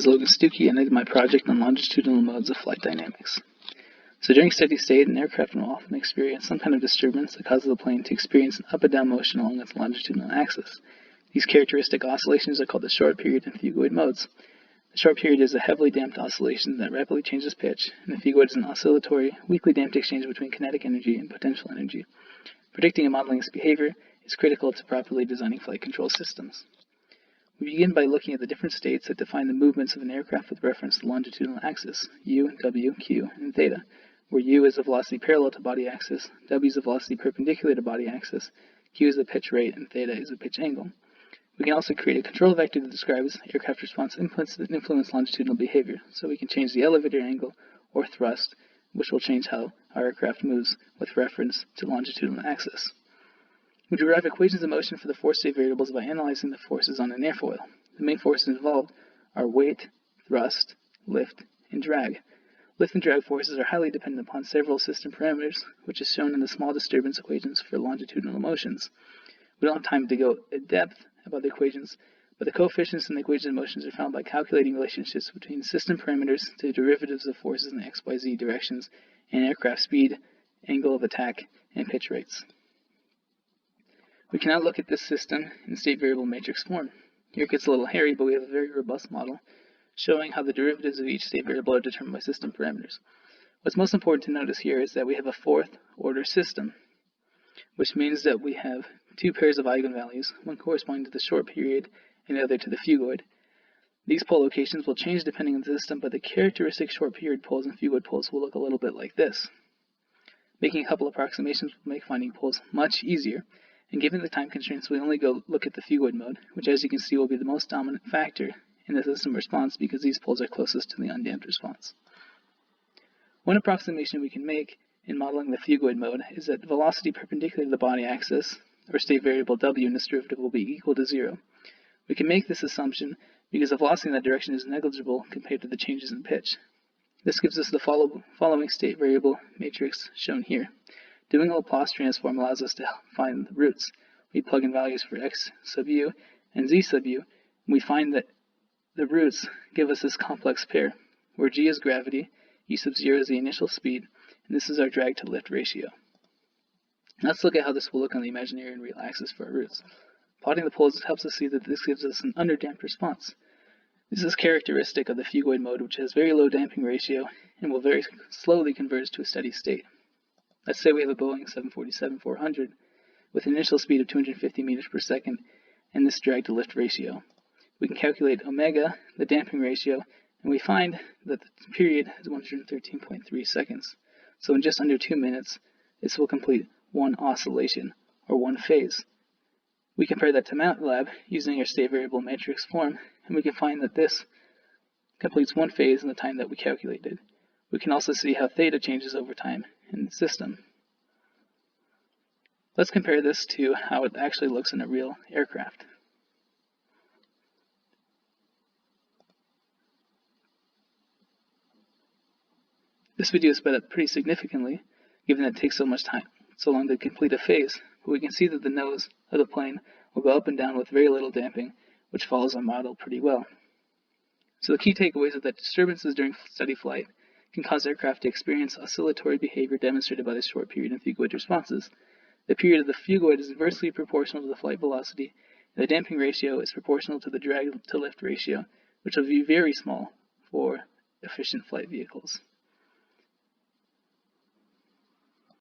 is Logan Stuckey, and I did my project on longitudinal modes of flight dynamics. So during steady state, an aircraft will often experience some kind of disturbance that causes the plane to experience an up and down motion along its longitudinal axis. These characteristic oscillations are called the short period and phugoid modes. The short period is a heavily damped oscillation that rapidly changes pitch, and the phugoid is an oscillatory, weakly damped exchange between kinetic energy and potential energy. Predicting and modeling its behavior is critical to properly designing flight control systems. We begin by looking at the different states that define the movements of an aircraft with reference to the longitudinal axis, u, w, q, and theta, where u is the velocity parallel to body axis, w is the velocity perpendicular to body axis, q is the pitch rate, and theta is the pitch angle. We can also create a control vector that describes aircraft response inputs that influence longitudinal behavior, so we can change the elevator angle or thrust, which will change how our aircraft moves with reference to longitudinal axis. We derive equations of motion for the force state variables by analyzing the forces on an airfoil. The main forces involved are weight, thrust, lift, and drag. Lift and drag forces are highly dependent upon several system parameters, which is shown in the small disturbance equations for longitudinal motions. We don't have time to go in depth about the equations, but the coefficients in the equations of motions are found by calculating relationships between system parameters to derivatives of forces in the XYZ directions and aircraft speed, angle of attack, and pitch rates. We can now look at this system in state variable matrix form. Here it gets a little hairy, but we have a very robust model showing how the derivatives of each state variable are determined by system parameters. What's most important to notice here is that we have a fourth order system, which means that we have two pairs of eigenvalues, one corresponding to the short period and the other to the phugoid. These pole locations will change depending on the system, but the characteristic short period poles and phugoid poles will look a little bit like this. Making a couple approximations will make finding poles much easier, and given the time constraints, we only go look at the phugoid mode, which as you can see will be the most dominant factor in the system response because these poles are closest to the undamped response. One approximation we can make in modeling the phugoid mode is that velocity perpendicular to the body axis, or state variable w in this derivative, will be equal to 0. We can make this assumption because the velocity in that direction is negligible compared to the changes in pitch. This gives us the following state variable matrix shown here. Doing a Laplace transform allows us to find the roots. We plug in values for x sub u and z sub u, and we find that the roots give us this complex pair, where g is gravity, u sub 0 is the initial speed, and this is our drag to lift ratio. Let's look at how this will look on the imaginary and real axis for our roots. Plotting the poles helps us see that this gives us an underdamped response. This is characteristic of the phugoid mode, which has very low damping ratio and will very slowly converge to a steady state. Let's say we have a Boeing 747-400 with an initial speed of 250 meters per second and this drag to lift ratio. We can calculate omega, the damping ratio, and we find that the period is 113.3 seconds. So in just under 2 minutes, this will complete one oscillation, or one phase. We compare that to MATLAB using our state variable matrix form, and we can find that this completes one phase in the time that we calculated. We can also see how theta changes over time in the system. Let's compare this to how it actually looks in a real aircraft. This video is sped up pretty significantly, given that it takes so long to complete a phase, but we can see that the nose of the plane will go up and down with very little damping, which follows our model pretty well. So the key takeaways are that disturbances during steady flight can cause aircraft to experience oscillatory behavior demonstrated by the short period and phugoid responses. The period of the phugoid is inversely proportional to the flight velocity, and the damping ratio is proportional to the drag to lift ratio, which will be very small for efficient flight vehicles.